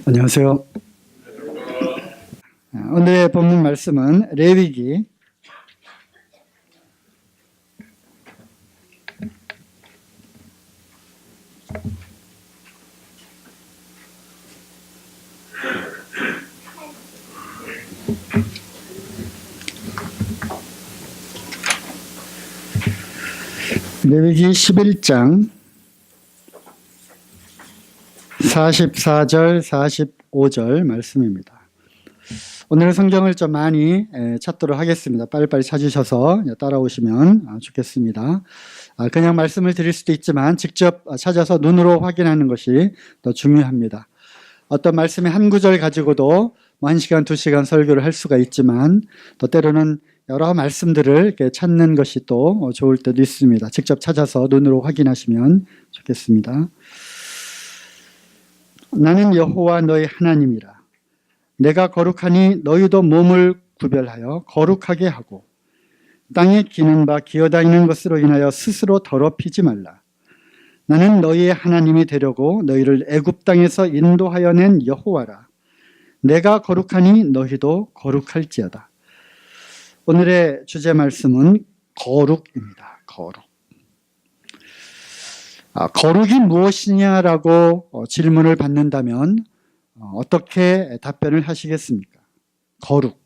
안녕하세요. 오늘의 본문 말씀은 레위기 11장 44절 45절 말씀입니다. 오늘 성경을 좀 많이 찾도록 하겠습니다. 빨리빨리 찾으셔서 따라오시면 좋겠습니다. 그냥 말씀을 드릴 수도 있지만 직접 찾아서 눈으로 확인하는 것이 더 중요합니다. 어떤 말씀의 한 구절 가지고도 1시간, 2시간 설교를 할 수가 있지만 또 때로는 여러 말씀들을 이렇게 찾는 것이 또 좋을 때도 있습니다. 직접 찾아서 눈으로 확인하시면 좋겠습니다. 나는 여호와 너희 하나님이라. 내가 거룩하니 너희도 몸을 구별하여 거룩하게 하고 땅에 기는 바 기어다니는 것으로 인하여 스스로 더럽히지 말라. 나는 너희의 하나님이 되려고 너희를 애굽 땅에서 인도하여 낸 여호와라. 내가 거룩하니 너희도 거룩할지어다. 오늘의 주제 말씀은 거룩입니다. 거룩. 거룩이 무엇이냐라고 질문을 받는다면 어떻게 답변을 하시겠습니까? 거룩.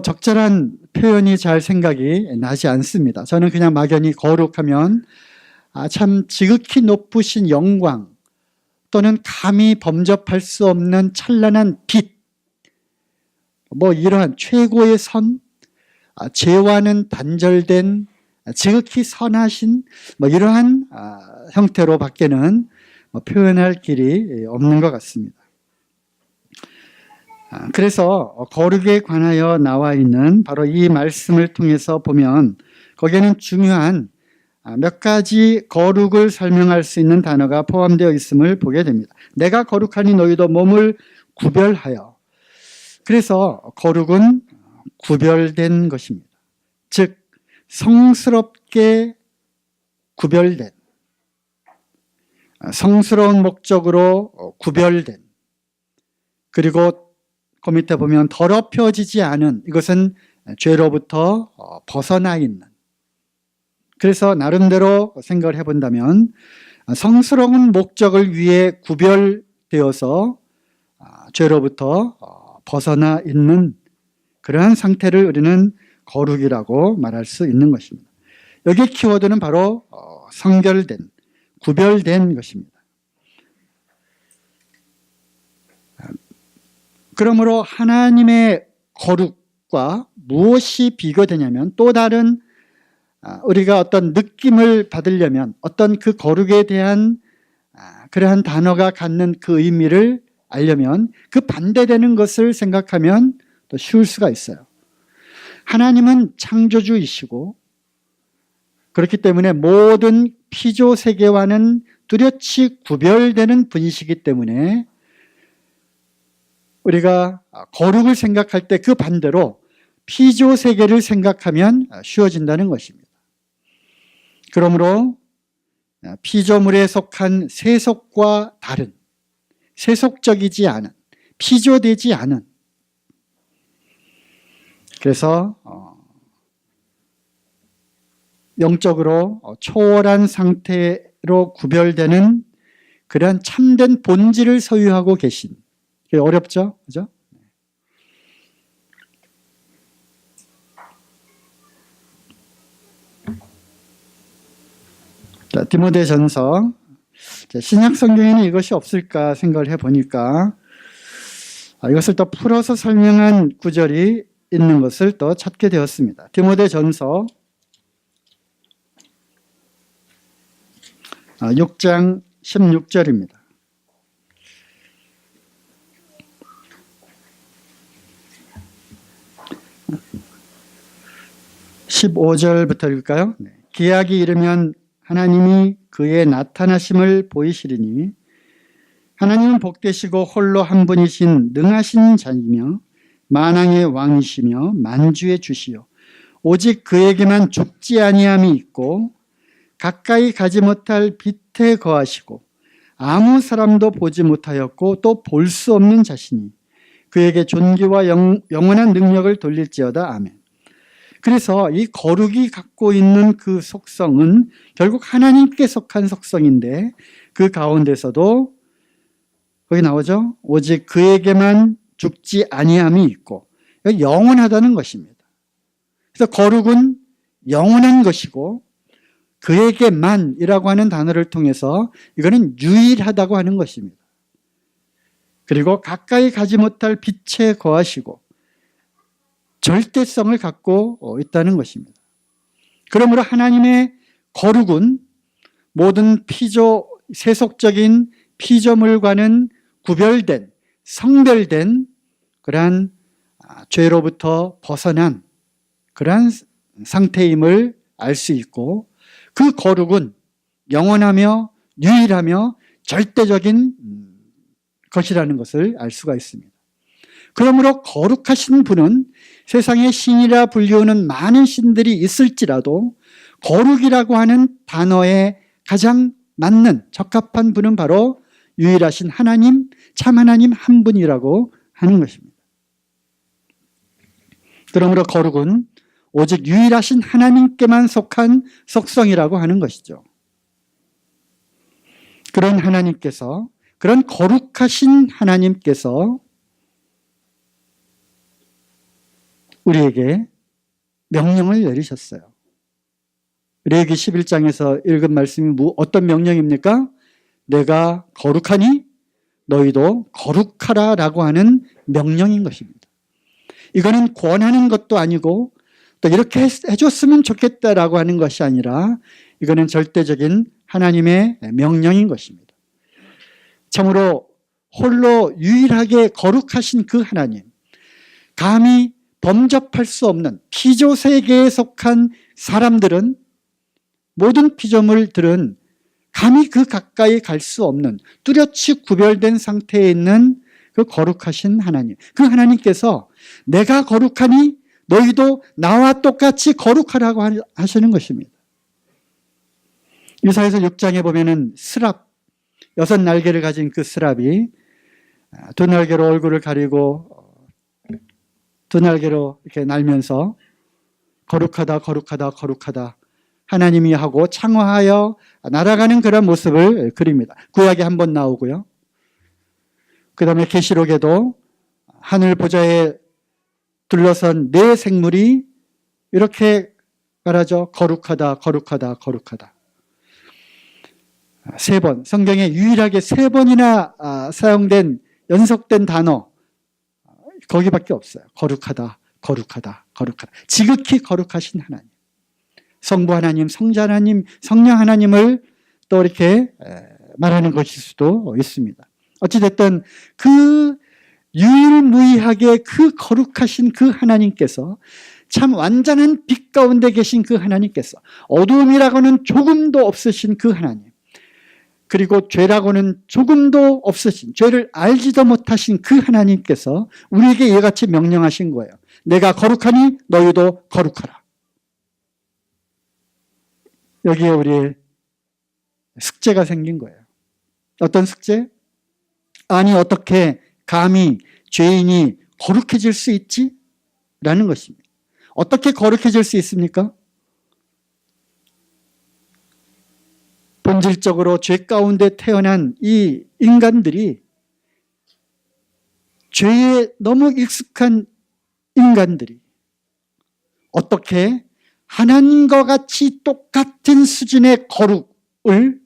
적절한 표현이 잘 생각이 나지 않습니다. 저는 그냥 막연히 거룩하면 참 지극히 높으신 영광 또는 감히 범접할 수 없는 찬란한 빛, 이러한 최고의 선, 죄와는 단절된 지극히 선하신 이러한 형태로 밖에는 표현할 길이 없는 것 같습니다. 그래서 거룩에 관하여 나와 있는 바로 이 말씀을 통해서 보면 거기에는 중요한 몇 가지 거룩을 설명할 수 있는 단어가 포함되어 있음을 보게 됩니다. 내가 거룩하니 너희도 몸을 구별하여. 그래서 거룩은 구별된 것입니다. 즉 성스럽게 구별된, 성스러운 목적으로 구별된, 그리고 그 밑에 보면 더럽혀지지 않은, 이것은 죄로부터 벗어나 있는. 그래서 나름대로 생각을 해본다면 성스러운 목적을 위해 구별되어서 죄로부터 벗어나 있는 그러한 상태를 우리는 거룩이라고 말할 수 있는 것입니다. 여기의 키워드는 바로 성결된, 구별된 것입니다. 그러므로 하나님의 거룩과 무엇이 비교되냐면 또 다른 우리가 어떤 느낌을 받으려면 어떤 그 거룩에 대한 그러한 단어가 갖는 그 의미를 알려면 그 반대되는 것을 생각하면 또 쉬울 수가 있어요. 하나님은 창조주이시고 그렇기 때문에 모든 피조 세계와는 뚜렷이 구별되는 분이시기 때문에 우리가 거룩을 생각할 때 그 반대로 피조 세계를 생각하면 쉬워진다는 것입니다. 그러므로 피조물에 속한 세속과 다른, 세속적이지 않은, 피조되지 않은, 그래서 영적으로 초월한 상태로 구별되는 그러한 참된 본질을 소유하고 계신, 어렵죠? 그죠? 자, 디모데전서. 신약 성경에는 이것이 없을까 생각을 해보니까 이것을 또 풀어서 설명한 구절이 있는 것을 또 찾게 되었습니다. 디모데전서 6장 16절입니다. 15절부터 읽을까요? 기약이 이르면 하나님이 그의 나타나심을 보이시리니 하나님은 복되시고 홀로 한 분이신 능하신 자이며 만왕의 왕이시며 만주의 주시요 오직 그에게만 죽지 아니함이 있고 가까이 가지 못할 빛에 거하시고 아무 사람도 보지 못하였고 또 볼 수 없는 자신이 그에게 존귀와 영원한 능력을 돌릴지어다. 아멘. 그래서 이 거룩이 갖고 있는 그 속성은 결국 하나님께 속한 속성인데 그 가운데서도 거기 나오죠. 오직 그에게만 죽지 아니함이 있고 영원하다는 것입니다. 그래서 거룩은 영원한 것이고 그에게만이라고 하는 단어를 통해서 이거는 유일하다고 하는 것입니다. 그리고 가까이 가지 못할 빛에 거하시고 절대성을 갖고 있다는 것입니다. 그러므로 하나님의 거룩은 모든 세속적인 피조물과는 구별된, 성별된 그러한 죄로부터 벗어난 그러한 상태임을 알 수 있고 그 거룩은 영원하며 유일하며 절대적인 것이라는 것을 알 수가 있습니다. 그러므로 거룩하신 분은 세상에 신이라 불리우는 많은 신들이 있을지라도 거룩이라고 하는 단어에 가장 맞는 적합한 분은 바로 유일하신 하나님, 참 하나님 한 분이라고 하는 것입니다. 그러므로 거룩은 오직 유일하신 하나님께만 속한 속성이라고 하는 것이죠. 그런 하나님께서, 그런 거룩하신 하나님께서 우리에게 명령을 내리셨어요. 레위기 11장에서 읽은 말씀이 어떤 명령입니까? 내가 거룩하니 너희도 거룩하라 라고 하는 명령인 것입니다. 이거는 권하는 것도 아니고 또 이렇게 해줬으면 좋겠다라고 하는 것이 아니라 이거는 절대적인 하나님의 명령인 것입니다. 참으로 홀로 유일하게 거룩하신 그 하나님, 감히 범접할 수 없는 피조세계에 속한 사람들은, 모든 피조물들은 감히 그 가까이 갈 수 없는 뚜렷이 구별된 상태에 있는 그 거룩하신 하나님, 그 하나님께서 내가 거룩하니 너희도 나와 똑같이 거룩하라고 하시는 것입니다. 이사야서 6장에 보면은 스랍, 6날개를 가진 그 스랍이 2날개로 얼굴을 가리고 2날개로 이렇게 날면서 거룩하다 거룩하다 거룩하다 하나님이 하고 창화하여 날아가는 그런 모습을 그립니다. 구약에 한번 나오고요. 그 다음에 계시록에도 하늘 보좌에 둘러선 네 생물이 이렇게 말하죠. 거룩하다 거룩하다 거룩하다. 3번, 성경에 유일하게 3번이나 사용된 연속된 단어 거기밖에 없어요. 거룩하다 거룩하다 거룩하다. 지극히 거룩하신 하나님, 성부 하나님, 성자 하나님, 성령 하나님을 또 이렇게 말하는 것일 수도 있습니다. 어찌됐든 그 유일무이하게 그 거룩하신 그 하나님께서, 참 완전한 빛 가운데 계신 그 하나님께서, 어두움이라고는 조금도 없으신 그 하나님, 그리고 죄라고는 조금도 없으신, 죄를 알지도 못하신 그 하나님께서 우리에게 이같이 명령하신 거예요. 내가 거룩하니 너희도 거룩하라. 여기에 우리의 숙제가 생긴 거예요. 어떤 숙제? 아니 어떻게 감히 죄인이 거룩해질 수 있지? 라는 것입니다. 어떻게 거룩해질 수 있습니까? 본질적으로 죄 가운데 태어난 이 인간들이, 죄에 너무 익숙한 인간들이 어떻게 하나님과 같이 똑같은 수준의 거룩을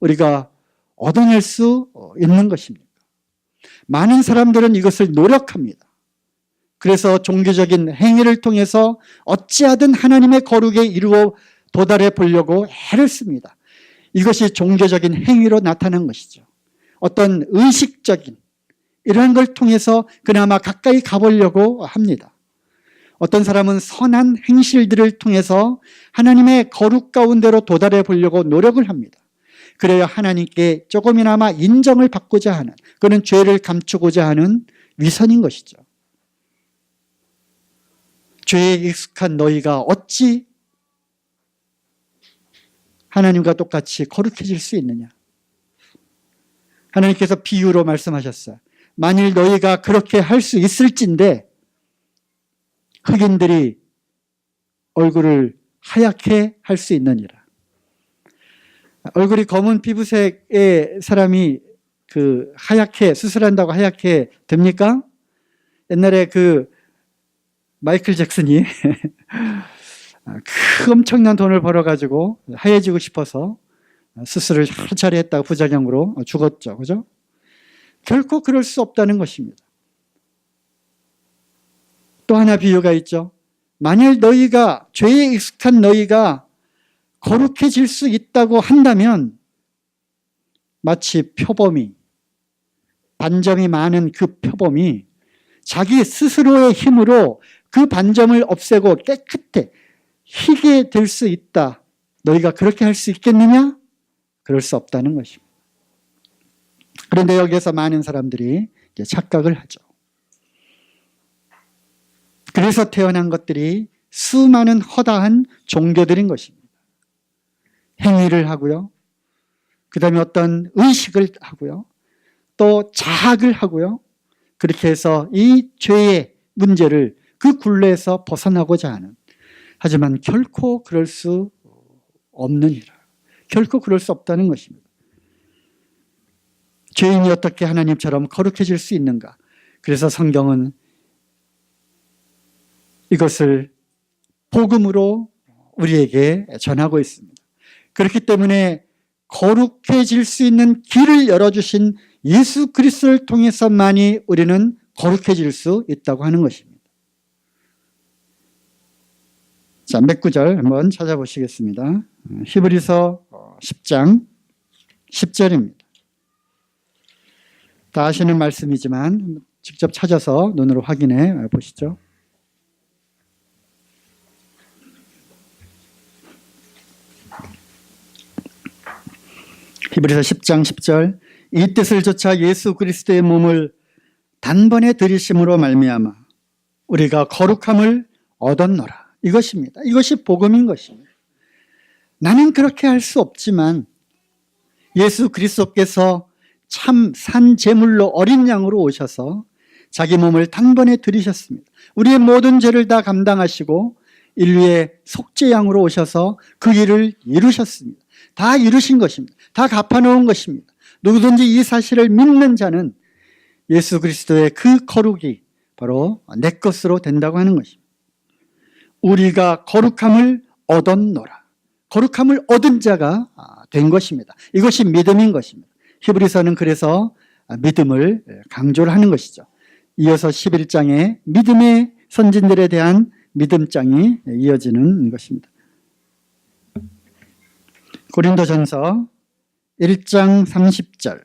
우리가 얻어낼 수 있는 것입니까? 많은 사람들은 이것을 노력합니다. 그래서 종교적인 행위를 통해서 어찌하든 하나님의 거룩에 이루어 도달해 보려고 애를 씁니다. 이것이 종교적인 행위로 나타난 것이죠. 어떤 의식적인 이런 걸 통해서 그나마 가까이 가보려고 합니다. 어떤 사람은 선한 행실들을 통해서 하나님의 거룩 가운데로 도달해 보려고 노력을 합니다. 그래야 하나님께 조금이나마 인정을 받고자 하는, 그는 죄를 감추고자 하는 위선인 것이죠. 죄에 익숙한 너희가 어찌 하나님과 똑같이 거룩해질 수 있느냐? 하나님께서 비유로 말씀하셨어요. 만일 너희가 그렇게 할 수 있을진데 흑인들이 얼굴을 하얗게 할 수 있느니라. 얼굴이 검은 피부색의 사람이 하얗게 수술한다고 하얗게 됩니까? 옛날에 마이클 잭슨이 엄청난 돈을 벌어가지고 하얘지고 싶어서 수술을 여러 차례 했다가 부작용으로 죽었죠. 그죠? 결코 그럴 수 없다는 것입니다. 또 하나 비유가 있죠. 만일 너희가, 죄에 익숙한 너희가 거룩해질 수 있다고 한다면 마치 표범이, 반점이 많은 그 표범이 자기 스스로의 힘으로 그 반점을 없애고 깨끗해 희게 될 수 있다. 너희가 그렇게 할 수 있겠느냐? 그럴 수 없다는 것입니다. 그런데 여기에서 많은 사람들이 이제 착각을 하죠. 그래서 태어난 것들이 수많은 허다한 종교들인 것입니다. 행위를 하고요. 그 다음에 어떤 의식을 하고요. 또 자학을 하고요. 그렇게 해서 이 죄의 문제를 그 굴레에서 벗어나고자 하는, 하지만 결코 그럴 수 없느니라. 결코 그럴 수 없다는 것입니다. 죄인이 어떻게 하나님처럼 거룩해질 수 있는가? 그래서 성경은 이것을 복음으로 우리에게 전하고 있습니다. 그렇기 때문에 거룩해질 수 있는 길을 열어주신 예수 그리스도를 통해서만이 우리는 거룩해질 수 있다고 하는 것입니다. 자, 몇 구절 한번 찾아보시겠습니다. 히브리서 10장 10절입니다. 다 아시는 말씀이지만 직접 찾아서 눈으로 확인해 보시죠. 히브리서 10장 10절, 이 뜻을 좇아 예수 그리스도의 몸을 단번에 들이심으로 말미암아 우리가 거룩함을 얻었노라. 이것입니다. 이것이 복음인 것입니다. 나는 그렇게 할 수 없지만 예수 그리스도께서 참 산 제물로 어린 양으로 오셔서 자기 몸을 단번에 들이셨습니다. 우리의 모든 죄를 다 감당하시고 인류의 속죄양으로 오셔서 그 일을 이루셨습니다. 다 이루신 것입니다. 다 갚아놓은 것입니다. 누구든지 이 사실을 믿는 자는 예수 그리스도의 그 거룩이 바로 내 것으로 된다고 하는 것입니다. 우리가 거룩함을 얻었노라. 거룩함을 얻은 자가 된 것입니다. 이것이 믿음인 것입니다. 히브리서는 그래서 믿음을 강조를 하는 것이죠. 이어서 11장에 믿음의 선진들에 대한 믿음장이 이어지는 것입니다. 고린도전서 1장 30절.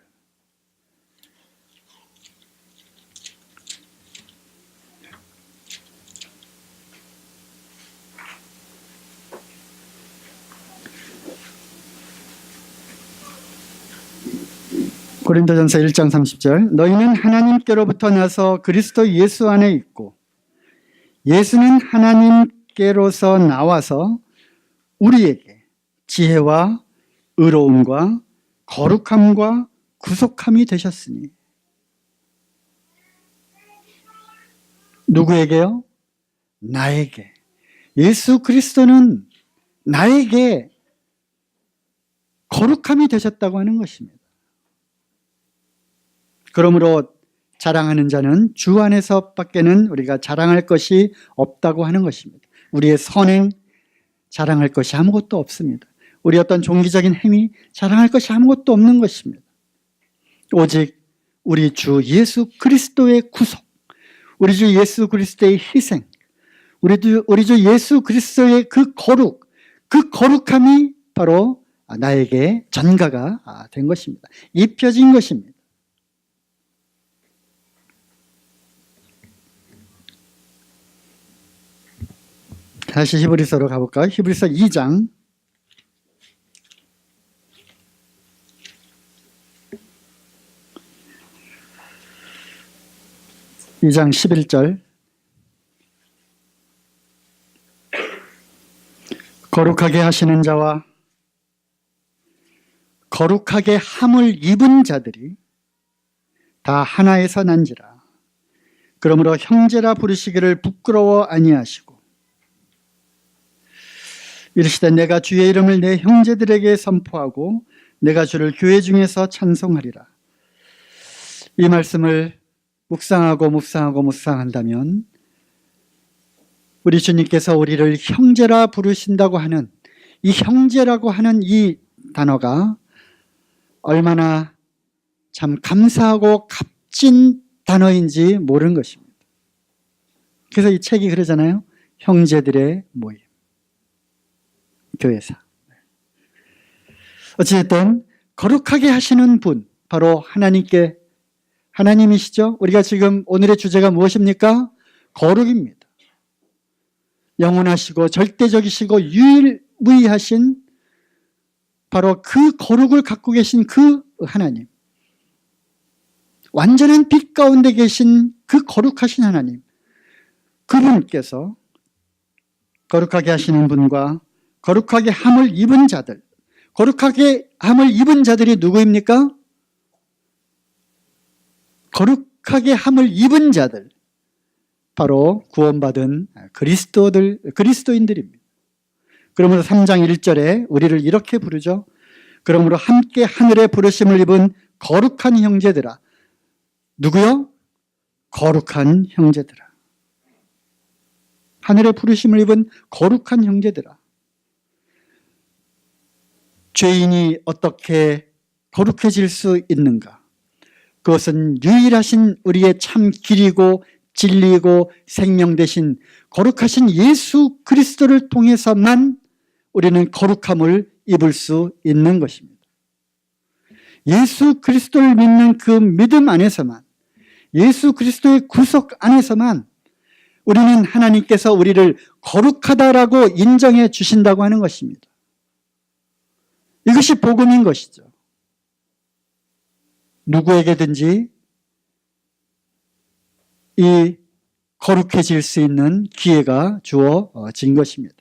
고린도전서 1장 30절. 너희는 하나님께로부터 나서 그리스도 예수 안에 있고 예수는 하나님께로서 나와서 우리에게 지혜와 의로움과 거룩함과 구속함이 되셨으니. 누구에게요? 나에게. 예수 그리스도는 나에게 거룩함이 되셨다고 하는 것입니다. 그러므로 자랑하는 자는 주 안에서 밖에는 우리가 자랑할 것이 없다고 하는 것입니다. 우리의 선행 자랑할 것이 아무것도 없습니다. 우리 어떤 종기적인 행위 자랑할 것이 아무것도 없는 것입니다. 오직 우리 주 예수 그리스도의 구속, 우리 주 예수 그리스도의 희생, 우리 주 예수 그리스도의 그 거룩, 그 거룩함이 바로 나에게 전가가 된 것입니다. 입혀진 것입니다. 다시 히브리서로 가볼까요? 히브리서 2장 11절. 거룩하게 하시는 자와 거룩하게 함을 입은 자들이 다 하나에서 난지라. 그러므로 형제라 부르시기를 부끄러워 아니하시고 이르시되 내가 주의 이름을 내 형제들에게 선포하고 내가 주를 교회 중에서 찬송하리라. 이 말씀을 묵상한다면 우리 주님께서 우리를 형제라 부르신다고 하는 이 형제라고 하는 이 단어가 얼마나 참 감사하고 값진 단어인지 모르는 것입니다. 그래서 이 책이 그러잖아요. 형제들의 모임. 교회사. 어쨌든 거룩하게 하시는 분, 바로 하나님이시죠. 우리가 지금 오늘의 주제가 무엇입니까? 거룩입니다. 영원하시고 절대적이시고 유일무이하신 바로 그 거룩을 갖고 계신 그 하나님, 완전한 빛 가운데 계신 그 거룩하신 하나님, 그분께서 거룩하게 하시는 분과 거룩하게 함을 입은 자들, 거룩하게 함을 입은 자들이 누구입니까? 거룩하게 함을 입은 자들, 바로 구원받은 그리스도인들입니다. 그러므로 3장 1절에 우리를 이렇게 부르죠. 그러므로 함께 하늘의 부르심을 입은 거룩한 형제들아. 누구요? 거룩한 형제들아. 하늘의 부르심을 입은 거룩한 형제들아. 죄인이 어떻게 거룩해질 수 있는가? 그것은 유일하신 우리의 참 길이고 진리고 생명 되신 거룩하신 예수 그리스도를 통해서만 우리는 거룩함을 입을 수 있는 것입니다. 예수 그리스도를 믿는 그 믿음 안에서만, 예수 그리스도의 구속 안에서만 우리는 하나님께서 우리를 거룩하다라고 인정해 주신다고 하는 것입니다. 이것이 복음인 것이죠. 누구에게든지 이 거룩해질 수 있는 기회가 주어진 것입니다.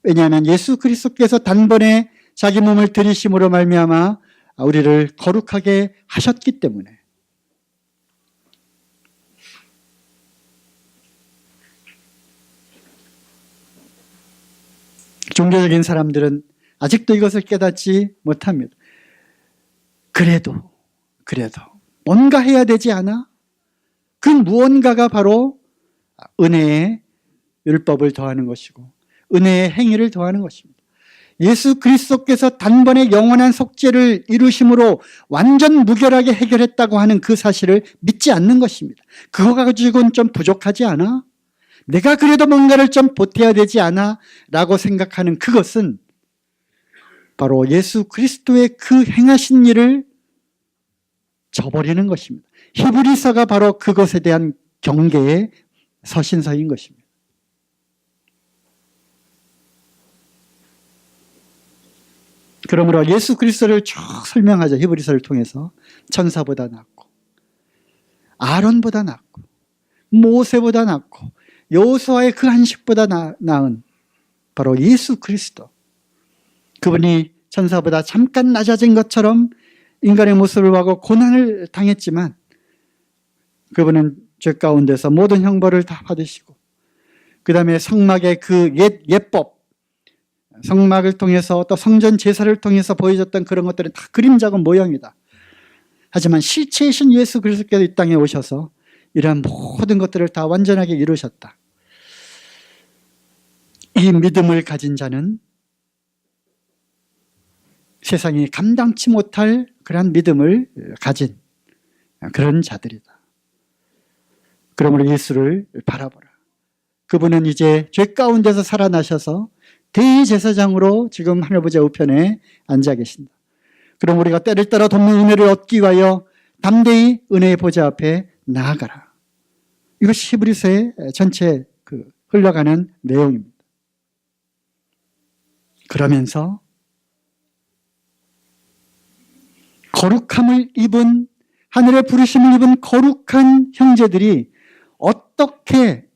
왜냐하면 예수 그리스도께서 단번에 자기 몸을 들이심으로 말미암아 우리를 거룩하게 하셨기 때문에. 종교적인 사람들은 아직도 이것을 깨닫지 못합니다. 그래도 뭔가 해야 되지 않아? 그 무언가가 바로 은혜의 율법을 더하는 것이고 은혜의 행위를 더하는 것입니다. 예수 그리스도께서 단번에 영원한 속죄를 이루심으로 완전 무결하게 해결했다고 하는 그 사실을 믿지 않는 것입니다. 그거 가지고는 좀 부족하지 않아? 내가 그래도 뭔가를 좀 보태야 되지 않아? 라고 생각하는 그것은 바로 예수 그리스도의 그 행하신 일을 저버리는 것입니다. 히브리서가 바로 그것에 대한 경계의 서신서인 것입니다. 그러므로 예수 그리스도를 쭉 설명하죠. 히브리서를 통해서 천사보다 낫고 아론보다 낫고 모세보다 낫고 여호수아의 그 안식보다 나은 바로 예수 그리스도. 그분이 천사보다 잠깐 낮아진 것처럼 인간의 모습을 하고 고난을 당했지만 그분은 죄 가운데서 모든 형벌을 다 받으시고 그 다음에 성막의 그 예법, 성막을 통해서 또 성전 제사를 통해서 보여줬던 그런 것들은 다 그림자고 모형이다. 하지만 실체이신 예수 그리스도께서 이 땅에 오셔서 이러한 모든 것들을 다 완전하게 이루셨다. 이 믿음을 가진 자는 세상이 감당치 못할 그러한 믿음을 가진 그런 자들이다. 그러므로 예수를 바라보라. 그분은 이제 죄 가운데서 살아나셔서 대제사장으로 지금 하늘보좌 우편에 앉아 계신다. 그럼 우리가 때를 따라 돕는 은혜를 얻기 위하여 담대히 은혜의 보좌 앞에 나아가라. 이것이 히브리서의 전체 흘러가는 내용입니다. 그러면서 거룩함을 입은, 하늘의 부르심을 입은 거룩한 형제들이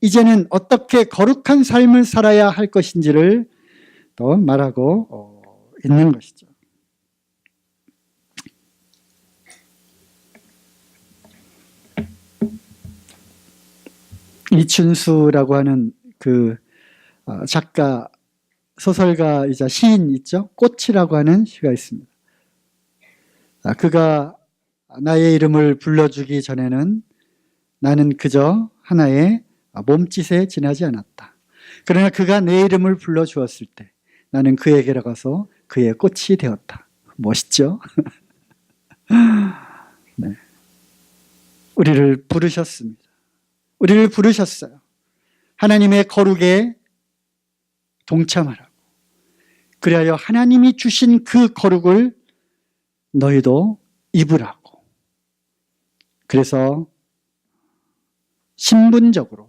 이제는 어떻게 거룩한 삶을 살아야 할 것인지를 또 말하고 있는 것이죠. 이춘수라고 하는 그 작가, 소설가이자 시인 있죠? 꽃이라고 하는 시가 있습니다. 그가 나의 이름을 불러주기 전에는 나는 그저 하나의 몸짓에 지나지 않았다. 그러나 그가 내 이름을 불러주었을 때 나는 그에게로 가서 그의 꽃이 되었다. 멋있죠? 네. 우리를 부르셨습니다. 우리를 부르셨어요. 하나님의 거룩에 동참하라고. 그리하여 하나님이 주신 그 거룩을 너희도 입으라고. 그래서 신분적으로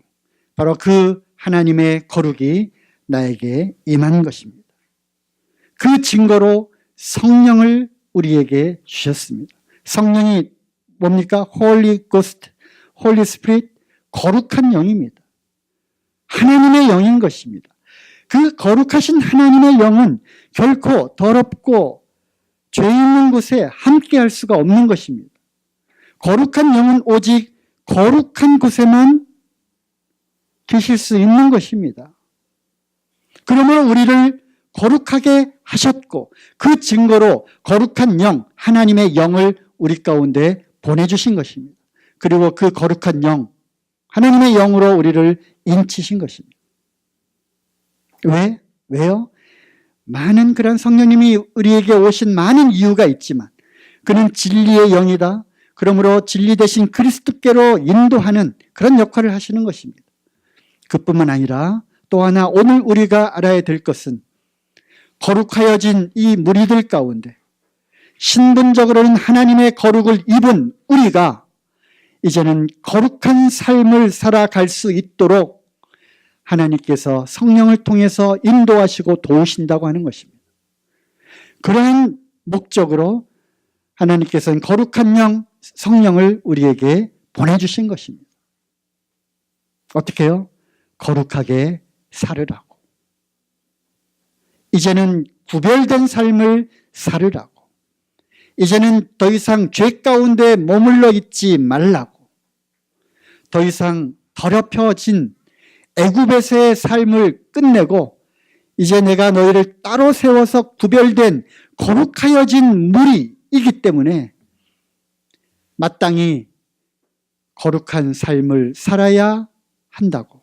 바로 그 하나님의 거룩이 나에게 임한 것입니다. 그 증거로 성령을 우리에게 주셨습니다. 성령이 뭡니까? Holy Ghost, Holy Spirit, 거룩한 영입니다. 하나님의 영인 것입니다. 그 거룩하신 하나님의 영은 결코 더럽고 죄 있는 곳에 함께할 수가 없는 것입니다. 거룩한 영은 오직 거룩한 곳에만 계실 수 있는 것입니다. 그러므로 우리를 거룩하게 하셨고 그 증거로 거룩한 영, 하나님의 영을 우리 가운데 보내주신 것입니다. 그리고 그 거룩한 영, 하나님의 영으로 우리를 인치신 것입니다. 왜요? 많은 그런 성령님이 우리에게 오신 많은 이유가 있지만 그는 진리의 영이다. 그러므로 진리 대신 그리스도께로 인도하는 그런 역할을 하시는 것입니다. 그뿐만 아니라 또 하나 오늘 우리가 알아야 될 것은 거룩하여진 이 무리들 가운데 신분적으로는 하나님의 거룩을 입은 우리가 이제는 거룩한 삶을 살아갈 수 있도록 하나님께서 성령을 통해서 인도하시고 도우신다고 하는 것입니다. 그러한 목적으로 하나님께서는 거룩한 영, 성령을 우리에게 보내주신 것입니다. 어떻게 해요? 거룩하게 살으라고. 이제는 구별된 삶을 살으라고. 이제는 더 이상 죄 가운데 머물러 있지 말라고. 더 이상 더럽혀진 애굽에서의 삶을 끝내고 이제 내가 너희를 따로 세워서 구별된 거룩하여진 무리이기 때문에 마땅히 거룩한 삶을 살아야 한다고.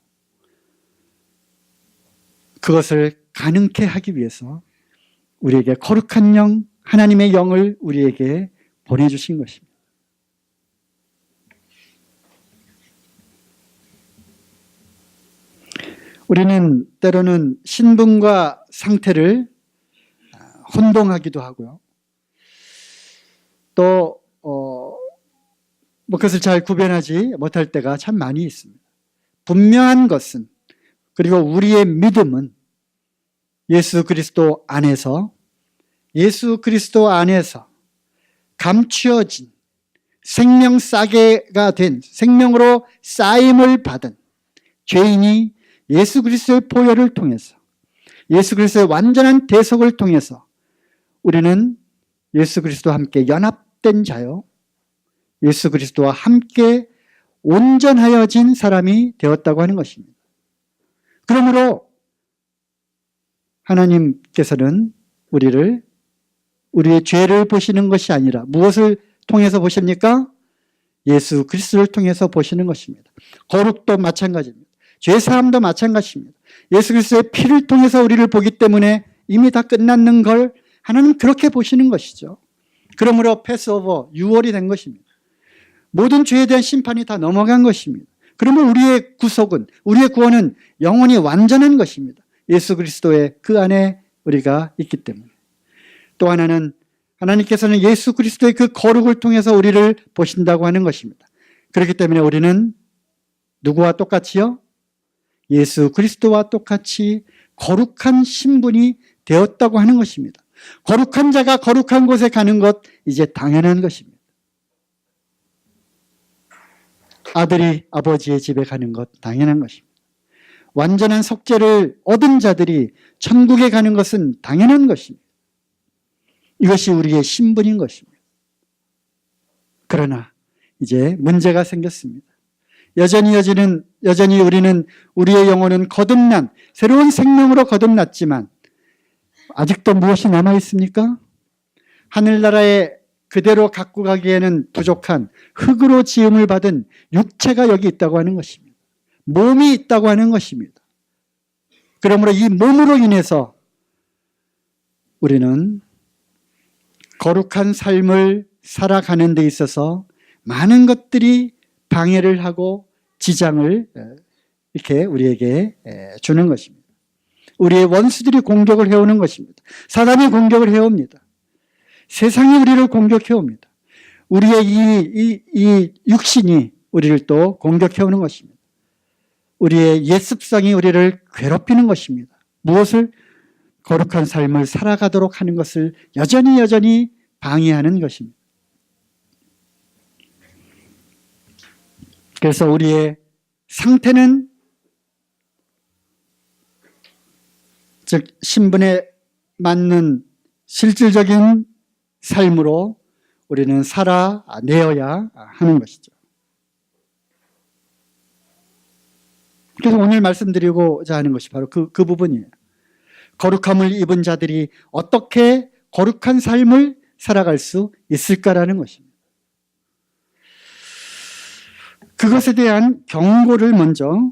그것을 가능케 하기 위해서 우리에게 거룩한 영, 하나님의 영을 우리에게 보내주신 것입니다. 우리는 때로는 신분과 상태를 혼동하기도 하고요. 또 그것을 잘 구별하지 못할 때가 참 많이 있습니다. 분명한 것은, 그리고 우리의 믿음은 예수 그리스도 안에서 감추어진 생명 싸개가 된, 생명으로 쌓임을 받은 죄인이 예수 그리스도의 보혈을 통해서, 예수 그리스도의 완전한 대속을 통해서 우리는 예수 그리스도와 함께 연합된 자요, 예수 그리스도와 함께 온전하여진 사람이 되었다고 하는 것입니다. 그러므로 하나님께서는 우리의 죄를 보시는 것이 아니라 무엇을 통해서 보십니까? 예수 그리스도를 통해서 보시는 것입니다. 거룩도 마찬가지입니다. 죄사함도 마찬가지입니다. 예수 그리스도의 피를 통해서 우리를 보기 때문에 이미 다 끝났는 걸 하나님 그렇게 보시는 것이죠. 그러므로 패스오버, 유월이 된 것입니다. 모든 죄에 대한 심판이 다 넘어간 것입니다. 그러면 우리의 구속은, 우리의 구원은 영원히 완전한 것입니다. 예수 그리스도의 그 안에 우리가 있기 때문에. 또 하나는 하나님께서는 예수 그리스도의 그 거룩을 통해서 우리를 보신다고 하는 것입니다. 그렇기 때문에 우리는 누구와 똑같이요? 예수 그리스도와 똑같이 거룩한 신분이 되었다고 하는 것입니다. 거룩한 자가 거룩한 곳에 가는 것, 이제 당연한 것입니다. 아들이 아버지의 집에 가는 것 당연한 것입니다. 완전한 속죄를 얻은 자들이 천국에 가는 것은 당연한 것입니다. 이것이 우리의 신분인 것입니다. 그러나 이제 문제가 생겼습니다. 여전히 우리는 우리의 영혼은 거듭난 새로운 생명으로 거듭났지만 아직도 무엇이 남아 있습니까? 하늘나라에 그대로 갖고 가기에는 부족한 흙으로 지음을 받은 육체가 여기 있다고 하는 것입니다. 몸이 있다고 하는 것입니다. 그러므로 이 몸으로 인해서 우리는 거룩한 삶을 살아가는 데 있어서 많은 것들이 방해를 하고 지장을 이렇게 우리에게 주는 것입니다. 우리의 원수들이 공격을 해오는 것입니다. 사단이 공격을 해옵니다. 세상이 우리를 공격해옵니다. 우리의 이 육신이 우리를 또 공격해오는 것입니다. 우리의 옛 습성이 우리를 괴롭히는 것입니다. 무엇을? 거룩한 삶을 살아가도록 하는 것을 여전히 방해하는 것입니다. 그래서 우리의 상태는, 즉 신분에 맞는 실질적인 삶으로 우리는 살아내어야 하는 것이죠. 그래서 오늘 말씀드리고자 하는 것이 바로 그 부분이에요. 거룩함을 입은 자들이 어떻게 거룩한 삶을 살아갈 수 있을까라는 것입니다. 그것에 대한 경고를 먼저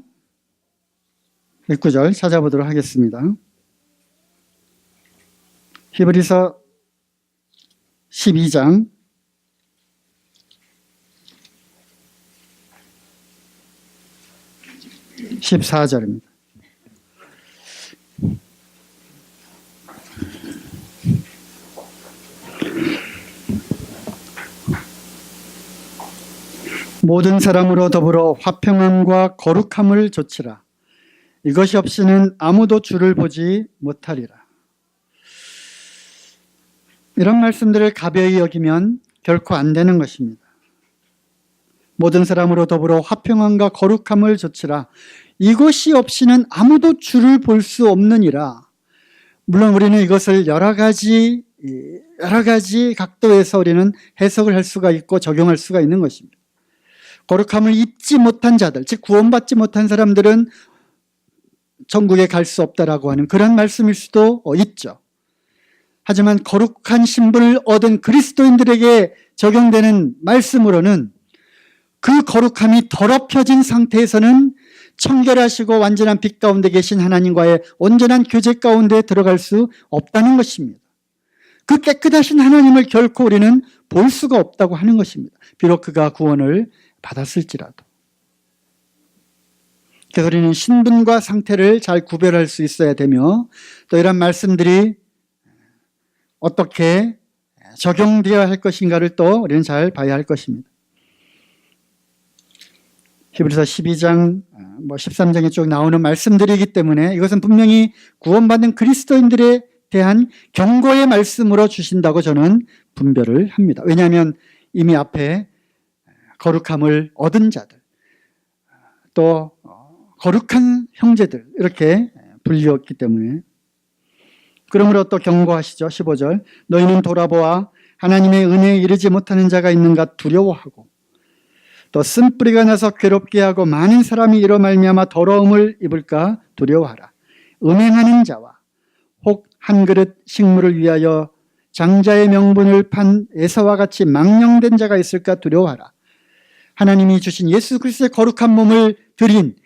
19절 찾아보도록 하겠습니다. 히브리서 12장 14절입니다. 모든 사람으로 더불어 화평함과 거룩함을 좇으라. 이것이 없이는 아무도 주를 보지 못하리라. 이런 말씀들을 가벼이 여기면 결코 안 되는 것입니다. 모든 사람으로 더불어 화평함과 거룩함을 좇으라. 이것이 없이는 아무도 주를 볼 수 없느니라. 물론 우리는 이것을 여러 가지 각도에서 우리는 해석을 할 수가 있고 적용할 수가 있는 것입니다. 거룩함을 입지 못한 자들, 즉 구원받지 못한 사람들은 천국에 갈 수 없다라고 하는 그런 말씀일 수도 있죠. 하지만 거룩한 신분을 얻은 그리스도인들에게 적용되는 말씀으로는 그 거룩함이 더럽혀진 상태에서는 청결하시고 완전한 빛 가운데 계신 하나님과의 온전한 교제 가운데 들어갈 수 없다는 것입니다. 그 깨끗하신 하나님을 결코 우리는 볼 수가 없다고 하는 것입니다. 비록 그가 구원을 받았을지라도. 그래서 우리는 신분과 상태를 잘 구별할 수 있어야 되며 또 이런 말씀들이 어떻게 적용되어야 할 것인가를 또 우리는 잘 봐야 할 것입니다. 히브리서 12장, 13장에 쭉 나오는 말씀들이기 때문에 이것은 분명히 구원받는 그리스도인들에 대한 경고의 말씀으로 주신다고 저는 분별을 합니다. 왜냐하면 이미 앞에 거룩함을 얻은 자들, 또 거룩한 형제들 이렇게 불리웠기 때문에. 그러므로 또 경고하시죠. 15절. 너희는 돌아보아 하나님의 은혜에 이르지 못하는 자가 있는가 두려워하고 또 쓴뿌리가 나서 괴롭게 하고 많은 사람이 이로 말미암아 더러움을 입을까 두려워하라. 음행하는 자와 혹 한 그릇 식물을 위하여 장자의 명분을 판 에서와 같이 망령된 자가 있을까 두려워하라. 하나님이 주신 예수 그리스도의 거룩한 몸을 드린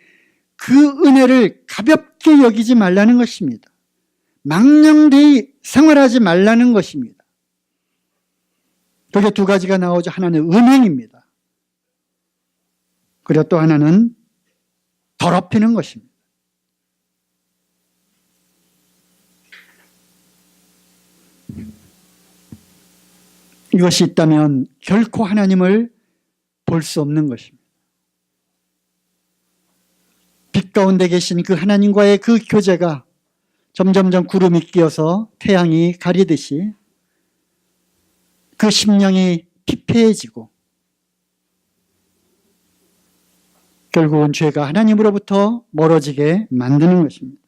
그 은혜를 가볍게 여기지 말라는 것입니다. 망령되이 생활하지 말라는 것입니다. 그게 두 가지가 나오죠. 하나는 음행입니다. 그리고 또 하나는 더럽히는 것입니다. 이것이 있다면 결코 하나님을 볼 수 없는 것입니다. 빛 가운데 계신 그 하나님과의 그 교제가 점점점 구름이 끼어서 태양이 가리듯이 그 심령이 피폐해지고 결국은 죄가 하나님으로부터 멀어지게 만드는 것입니다.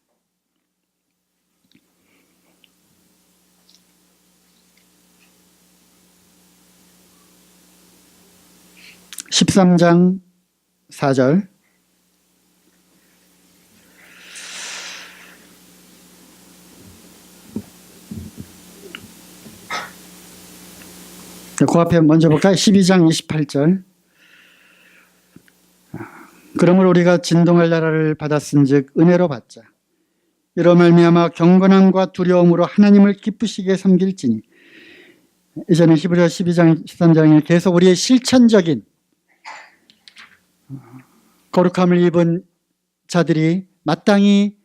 13장 4절. 그 앞에 먼저 볼까요? 12장 28절. 그러므로 우리가 진동할 나라를 받았은즉 은혜로 받자. 이로 말미암아 경건함과 두려움으로 하나님을 기쁘시게 섬길지니. 이전에 히브리서 12장 13장에 계속 우리의 실천적인 거룩함을 입은 자들이 마땅히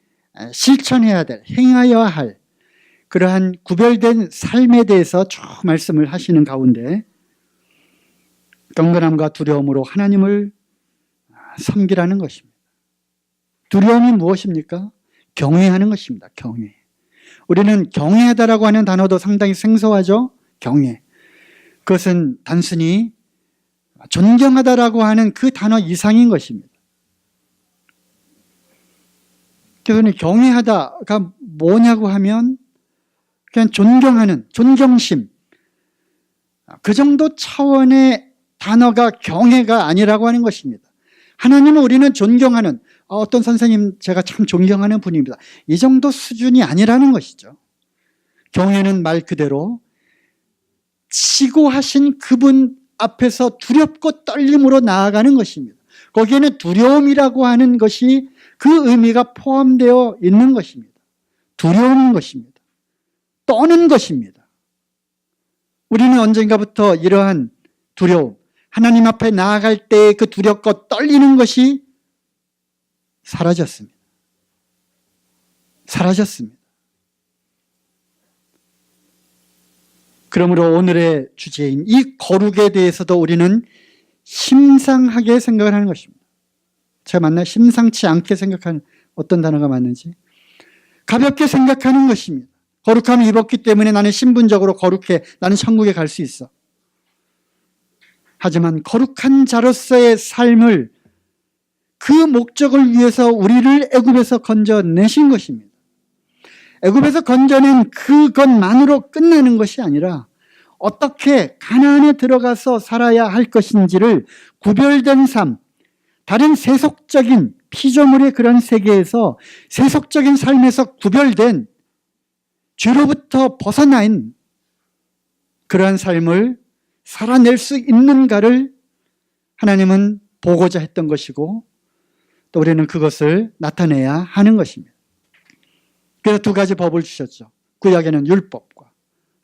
실천해야 될, 행하여야 할 그러한 구별된 삶에 대해서 쭉 말씀을 하시는 가운데 경건함과 두려움으로 하나님을 섬기라는 것입니다. 두려움이 무엇입니까? 경외하는 것입니다. 경외. 우리는 경외하다라고 하는 단어도 상당히 생소하죠? 경외. 그것은 단순히 존경하다라고 하는 그 단어 이상인 것입니다. 그래서 경외하다가 뭐냐고 하면 그냥 존경하는, 존경심. 그 정도 차원의 단어가 경외가 아니라고 하는 것입니다. 하나님은 우리는 존경하는, 어떤 선생님 제가 참 존경하는 분입니다. 이 정도 수준이 아니라는 것이죠. 경외는 말 그대로 지고하신 그분 앞에서 두렵고 떨림으로 나아가는 것입니다. 거기에는 두려움이라고 하는 것이 그 의미가 포함되어 있는 것입니다. 두려운 것입니다. 떠는 것입니다. 우리는 언젠가부터 이러한 두려움, 하나님 앞에 나아갈 때의 그 두렵고 떨리는 것이 사라졌습니다. 사라졌습니다. 그러므로 오늘의 주제인 이 거룩에 대해서도 우리는 심상하게 생각을 하는 것입니다. 제가 맞나요? 심상치 않게 생각하는 어떤 단어가 맞는지. 가볍게 생각하는 것입니다. 거룩함을 입었기 때문에 나는 신분적으로 거룩해. 나는 천국에 갈 수 있어. 하지만 거룩한 자로서의 삶을 그 목적을 위해서 우리를 애굽에서 건져내신 것입니다. 애굽에서 건져낸 그것만으로 끝나는 것이 아니라 어떻게 가나안에 들어가서 살아야 할 것인지를 구별된 삶, 다른 세속적인 피조물의 그런 세계에서 세속적인 삶에서 구별된 죄로부터 벗어난 그러한 삶을 살아낼 수 있는가를 하나님은 보고자 했던 것이고 또 우리는 그것을 나타내야 하는 것입니다. 그래서 두 가지 법을 주셨죠. 구약에는 율법과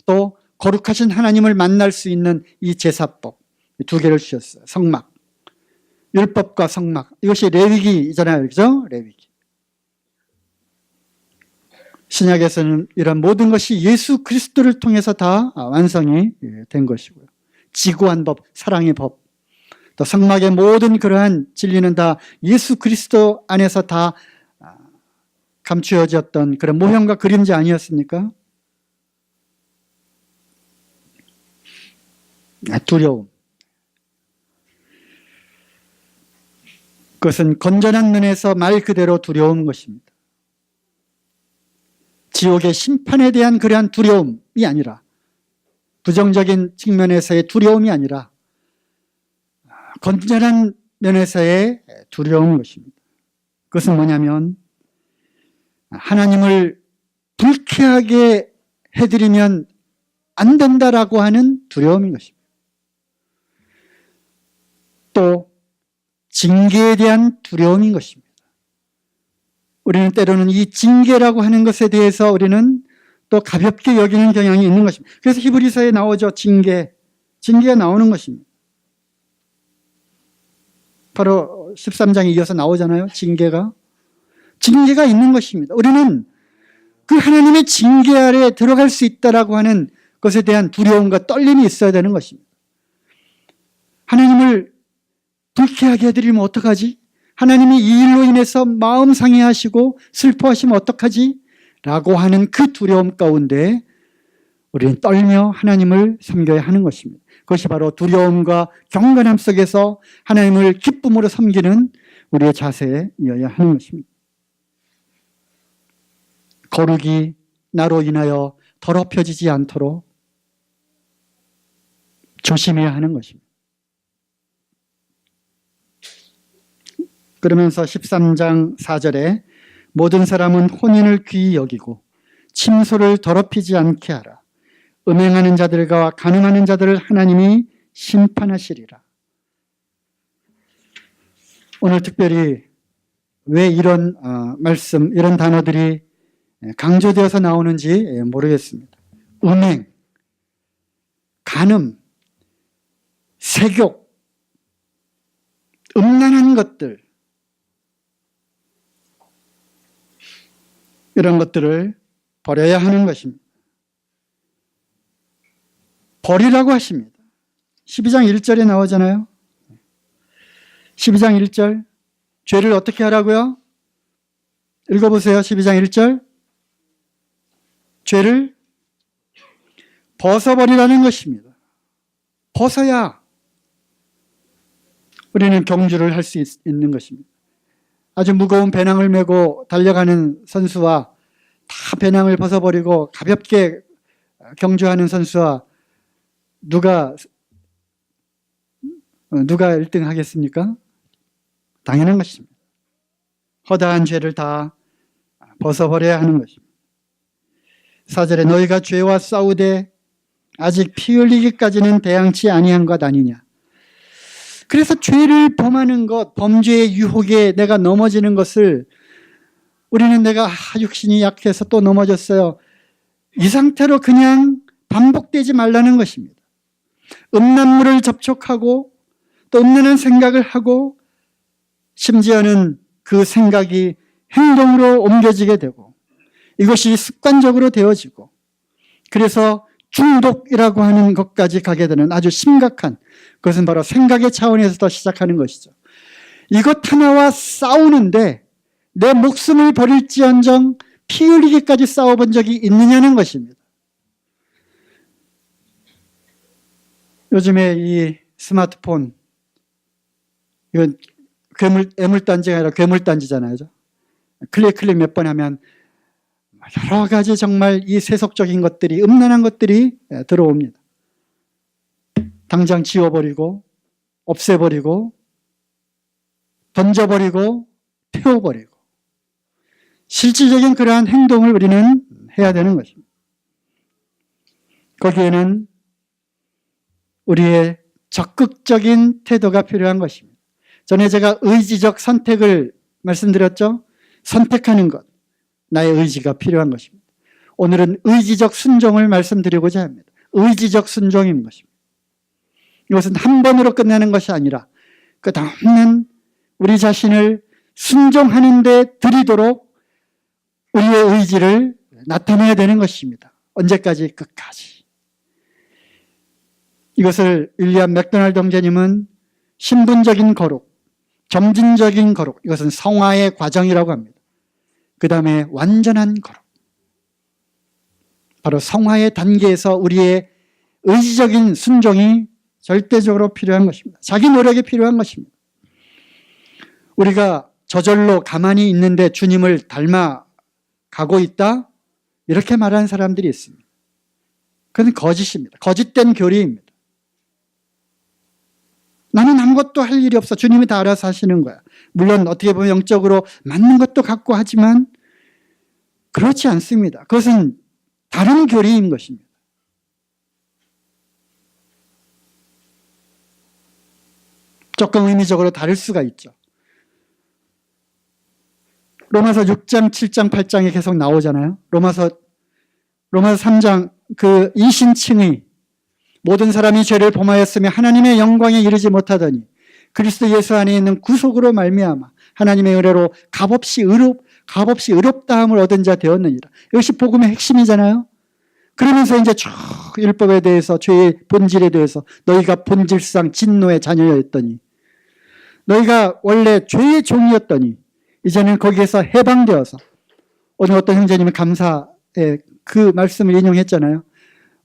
또 거룩하신 하나님을 만날 수 있는 이 제사법 두 개를 주셨어요. 성막. 율법과 성막. 이것이 레위기잖아요. 그죠? 레위기. 신약에서는 이런 모든 것이 예수 그리스도를 통해서 다 완성이 된 것이고요. 지고한 법, 사랑의 법. 또 성막의 모든 그러한 진리는 다 예수 그리스도 안에서 다 감추어졌던 그런 모형과 그림자 아니었습니까? 두려움. 그것은 건전한 면에서 말 그대로 두려운 것입니다. 지옥의 심판에 대한 그러한 두려움이 아니라 부정적인 측면에서의 두려움이 아니라 건전한 면에서의 두려운 것입니다. 그것은 뭐냐면 하나님을 불쾌하게 해드리면 안 된다라고 하는 두려움인 것입니다. 또 징계에 대한 두려움인 것입니다. 우리는 때로는 이 징계라고 하는 것에 대해서 우리는 또 가볍게 여기는 경향이 있는 것입니다. 그래서 히브리서에 나오죠. 징계가 나오는 것입니다. 바로 13장에 이어서 나오잖아요. 징계가 있는 것입니다. 우리는 그 하나님의 징계 아래 들어갈 수 있다라고 하는 것에 대한 두려움과 떨림이 있어야 되는 것입니다. 하나님을 불쾌하게 해드리면 어떡하지? 하나님이 이 일로 인해서 마음 상해하시고 슬퍼하시면 어떡하지? 라고 하는 그 두려움 가운데 우리는 떨며 하나님을 섬겨야 하는 것입니다. 그것이 바로 두려움과 경건함 속에서 하나님을 기쁨으로 섬기는 우리의 자세여야 하는 것입니다. 거룩이 나로 인하여 더럽혀지지 않도록 조심해야 하는 것입니다. 그러면서 13장 4절에 모든 사람은 혼인을 귀히 여기고 침소를 더럽히지 않게 하라. 음행하는 자들과 간음하는 자들을 하나님이 심판하시리라. 오늘 특별히 왜 이런 말씀, 이런 단어들이 강조되어서 나오는지 모르겠습니다. 음행, 간음, 색욕, 음란한 것들, 이런 것들을 버려야 하는 것입니다. 버리라고 하십니다. 12장 1절에 나오잖아요. 12장 1절. 죄를 어떻게 하라고요? 읽어보세요. 12장 1절. 죄를 벗어버리라는 것입니다. 벗어야 우리는 경주를 할 수 있는 것입니다. 아주 무거운 배낭을 메고 달려가는 선수와 다 배낭을 벗어버리고 가볍게 경주하는 선수와 누가 1등 하겠습니까? 당연한 것입니다. 허다한 죄를 다 벗어버려야 하는 것입니다. 4절에 너희가 죄와 싸우되 아직 피 흘리기까지는 대항치 아니한 것 아니냐. 그래서 죄를 범하는 것, 범죄의 유혹에 내가 넘어지는 것을 우리는 내가 육신이 약해서 또 넘어졌어요. 이 상태로 그냥 반복되지 말라는 것입니다. 음란물을 접촉하고 또 음란한 생각을 하고 심지어는 그 생각이 행동으로 옮겨지게 되고 이것이 습관적으로 되어지고 그래서 중독이라고 하는 것까지 가게 되는 아주 심각한, 그것은 바로 생각의 차원에서 시작하는 것이죠. 이것 하나와 싸우는데 내 목숨을 버릴지언정 피 흘리기까지 싸워본 적이 있느냐는 것입니다. 요즘에 이 스마트폰, 이건 애물단지가 아니라 괴물단지잖아요. 클릭 몇 번 하면 여러 가지 정말 이 세속적인 것들이, 음란한 것들이 들어옵니다. 당장 지워버리고, 없애버리고, 던져버리고, 태워버리고. 실질적인 그러한 행동을 우리는 해야 되는 것입니다. 거기에는 우리의 적극적인 태도가 필요한 것입니다. 전에 제가 의지적 선택을 말씀드렸죠? 선택하는 것. 나의 의지가 필요한 것입니다. 오늘은 의지적 순종을 말씀드리고자 합니다. 의지적 순종인 것입니다. 이것은 한 번으로 끝나는 것이 아니라 끝없는 우리 자신을 순종하는 데 들이도록 우리의 의지를 나타내야 되는 것입니다. 언제까지? 끝까지. 이것을 윌리엄 맥도날드 형제님은 신분적인 거룩, 점진적인 거룩, 이것은 성화의 과정이라고 합니다. 그 다음에 완전한 거룩. 바로 성화의 단계에서 우리의 의지적인 순종이 절대적으로 필요한 것입니다. 자기 노력이 필요한 것입니다. 우리가 저절로 가만히 있는데 주님을 닮아가고 있다? 이렇게 말하는 사람들이 있습니다. 그건 거짓입니다. 거짓된 교리입니다. 나는 아무것도 할 일이 없어. 주님이 다 알아서 하시는 거야. 물론 어떻게 보면 영적으로 맞는 것도 같고 하지만 그렇지 않습니다. 그것은 다른 교리인 것입니다. 조금 의미적으로 다를 수가 있죠. 로마서 6장, 7장, 8장에 계속 나오잖아요. 로마서 3장 그 이신칭의 모든 사람이 죄를 범하였으며 하나님의 영광에 이르지 못하더니 그리스도 예수 안에 있는 구속으로 말미암아 하나님의 은혜로 값없이 의롭다함을 얻은 자 되었느니라. 이것이 복음의 핵심이잖아요. 그러면서 이제 쭉 율법에 대해서, 죄의 본질에 대해서 너희가 본질상 진노의 자녀였더니 너희가 원래 죄의 종이었더니 이제는 거기에서 해방되어서, 오늘 어떤 형제님이 감사의 그 말씀을 인용했잖아요.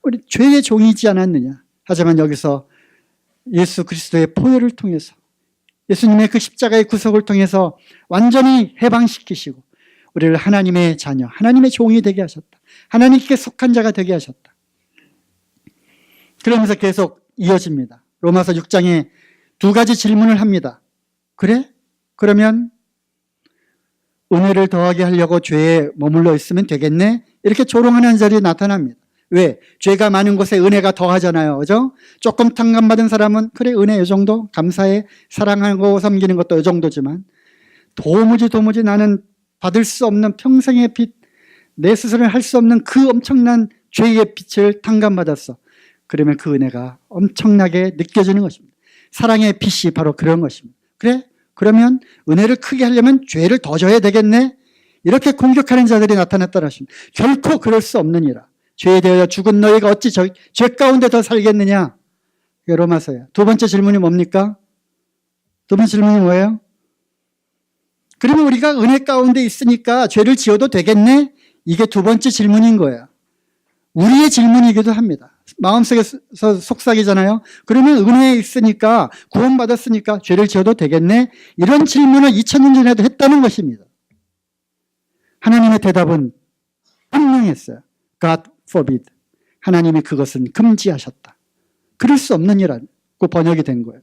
우리 죄의 종이지 않았느냐. 하지만 여기서 예수 그리스도의 보혈을 통해서, 예수님의 그 십자가의 구속을 통해서 완전히 해방시키시고 우리를 하나님의 자녀, 하나님의 종이 되게 하셨다. 하나님께 속한 자가 되게 하셨다. 그러면서 계속 이어집니다. 로마서 6장에 두 가지 질문을 합니다. 그래? 그러면 은혜를 더하게 하려고 죄에 머물러 있으면 되겠네? 이렇게 조롱하는 자들이 나타납니다. 왜? 죄가 많은 곳에 은혜가 더하잖아요. 그죠? 조금 탕감받은 사람은 그래 은혜 이 정도 감사해 사랑하고 섬기는 것도 이 정도지만 도무지 나는 받을 수 없는 평생의 빚 내 스스로는 할 수 없는 그 엄청난 죄의 빚을 탕감받았어. 그러면 그 은혜가 엄청나게 느껴지는 것입니다. 사랑의 빚이 바로 그런 것입니다. 그래? 그러면 은혜를 크게 하려면 죄를 더 져야 되겠네? 이렇게 공격하는 자들이 나타났다는 것입니다. 결코 그럴 수 없느니라. 죄에 대하여 죽은 너희가 어찌 죄 가운데 더 살겠느냐? 이게 로마서예요. 두 번째 질문이 뭡니까? 두 번째 질문이 뭐예요? 그러면 우리가 은혜 가운데 있으니까 죄를 지어도 되겠네? 이게 두 번째 질문인 거예요. 우리의 질문이기도 합니다. 마음속에서 속삭이잖아요. 그러면 은혜에 있으니까 구원받았으니까 죄를 지어도 되겠네? 이런 질문을 2000년 전에도 했다는 것입니다. 하나님의 대답은 분명했어요. God forbid. 하나님이 그것은 금지하셨다. 그럴 수 없는 일이라고 번역이 된 거예요.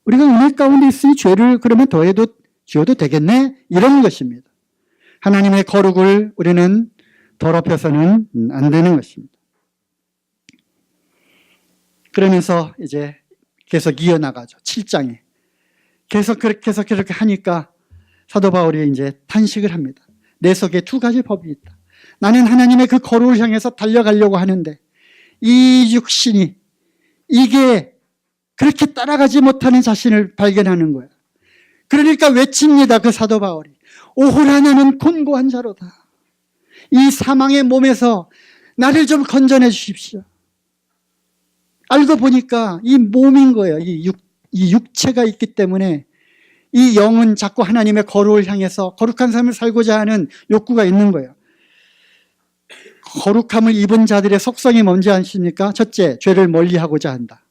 우리가 은혜 가운데 있으니 죄를 그러면 더해도 지어도 되겠네? 이런 것입니다. 하나님의 거룩을 우리는 더럽혀서는 안 되는 것입니다. 그러면서 이제 계속 이어나가죠. 7장에. 계속 그렇게 하니까 사도 바울이 이제 탄식을 합니다. 내 속에 두 가지 법이 있다. 나는 하나님의 그 거룩을 향해서 달려가려고 하는데 이 육신이 이게 그렇게 따라가지 못하는 자신을 발견하는 거예요. 그러니까 외칩니다. 그 사도 바울이. 오호라 나는 곤고한 자로다. 이 사망의 몸에서 나를 좀 건져내 주십시오. 알고 보니까 이 몸인 거예요. 이 육체가 있기 때문에 이 영은 자꾸 하나님의 거룩을 향해서 거룩한 삶을 살고자 하는 욕구가 있는 거예요. 거룩함을 입은 자들의 속성이 뭔지 아십니까? 첫째, 죄를 멀리하고자 한다.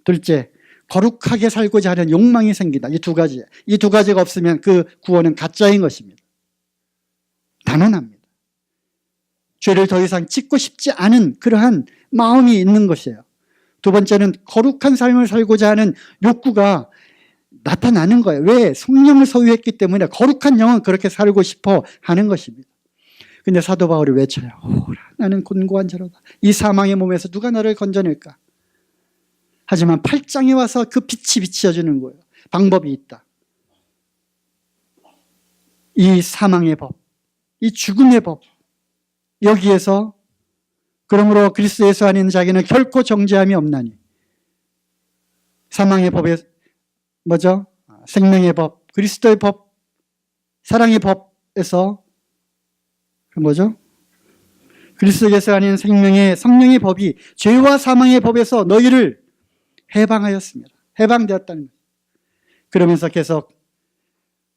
둘째, 거룩하게 살고자 하는 욕망이 생긴다. 이 두 가지. 이 두 가지가 없으면 그 구원은 가짜인 것입니다. 단언합니다. 죄를 더 이상 짓고 싶지 않은 그러한 마음이 있는 것이에요. 두 번째는 거룩한 삶을 살고자 하는 욕구가 나타나는 거예요. 왜? 성령을 소유했기 때문에 거룩한 영은 그렇게 살고 싶어 하는 것입니다. 근데 사도 바울이 외쳐요. 오라, 나는 곤고한 자로다. 이 사망의 몸에서 누가 나를 건져낼까? 하지만 8장에 와서 그 빛이 비춰주는 거예요. 방법이 있다. 이 사망의 법, 이 죽음의 법, 여기에서 그러므로 그리스도 예수 안에 있는 자에게는 결코 정죄함이 없나니. 사망의 법에 뭐죠? 생명의 법, 그리스도의 법, 사랑의 법에서 뭐죠? 그리스도 예수 안에 있는 생명의 성령의 법이 죄와 사망의 법에서 너희를 해방하였습니다. 해방되었다는 거예요. 그러면서 계속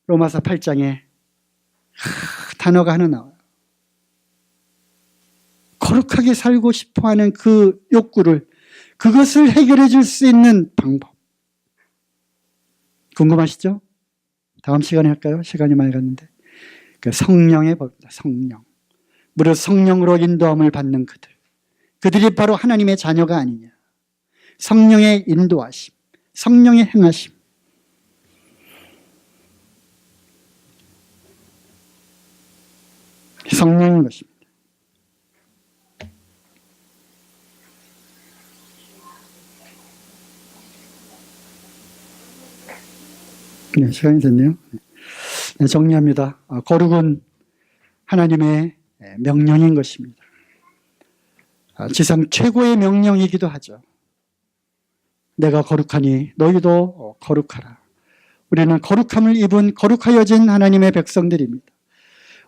로마서 8장에 단어가 하나 나와요. 거룩하게 살고 싶어하는 그 욕구를 그것을 해결해 줄 수 있는 방법. 궁금하시죠? 다음 시간에 할까요? 시간이 많이 갔는데. 그 성령의 법입니다. 성령. 무릇 성령으로 인도함을 받는 그들. 그들이 바로 하나님의 자녀가 아니냐. 성령의 인도하심, 성령의 행하심. 성령인 것입니다. 네, 시간이 됐네요. 네, 정리합니다. 거룩은 하나님의 명령인 것입니다. 지상 최고의 명령이기도 하죠. 내가 거룩하니 너희도 거룩하라. 우리는 거룩함을 입은 거룩하여진 하나님의 백성들입니다.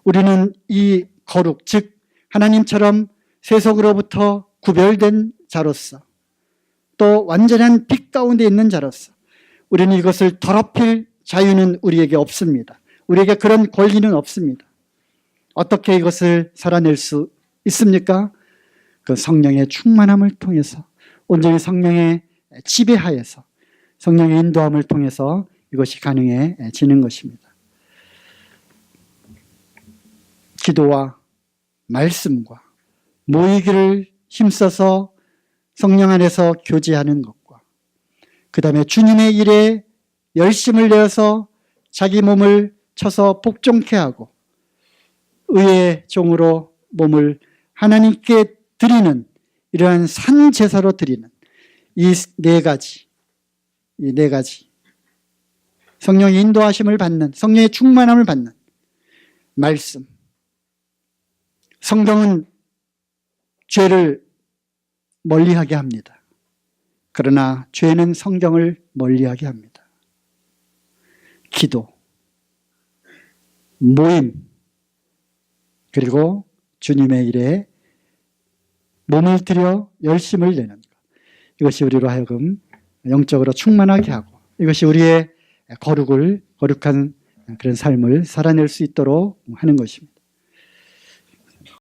우리는 이 거룩, 즉 하나님처럼 세속으로부터 구별된 자로서 또 완전한 빛 가운데 있는 자로서 우리는 이것을 더럽힐 자유는 우리에게 없습니다. 우리에게 그런 권리는 없습니다. 어떻게 이것을 살아낼 수 있습니까? 그 성령의 충만함을 통해서 온전히 성령의 지배하에서 성령의 인도함을 통해서 이것이 가능해지는 것입니다. 기도와 말씀과 모이기를 힘써서 성령 안에서 교제하는 것과 그 다음에 주님의 일에 열심을 내어서 자기 몸을 쳐서 복종케 하고 의의 종으로 몸을 하나님께 드리는 이러한 산 제사로 드리는 이 네 가지 성령의 인도하심을 받는, 성령의 충만함을 받는 말씀. 성경은 죄를 멀리하게 합니다. 그러나 죄는 성경을 멀리하게 합니다. 기도, 모임, 그리고 주님의 일에 몸을 들여 열심을 내는 것. 이것이 우리로 하여금 영적으로 충만하게 하고 이것이 우리의 거룩한 그런 삶을 살아낼 수 있도록 하는 것입니다.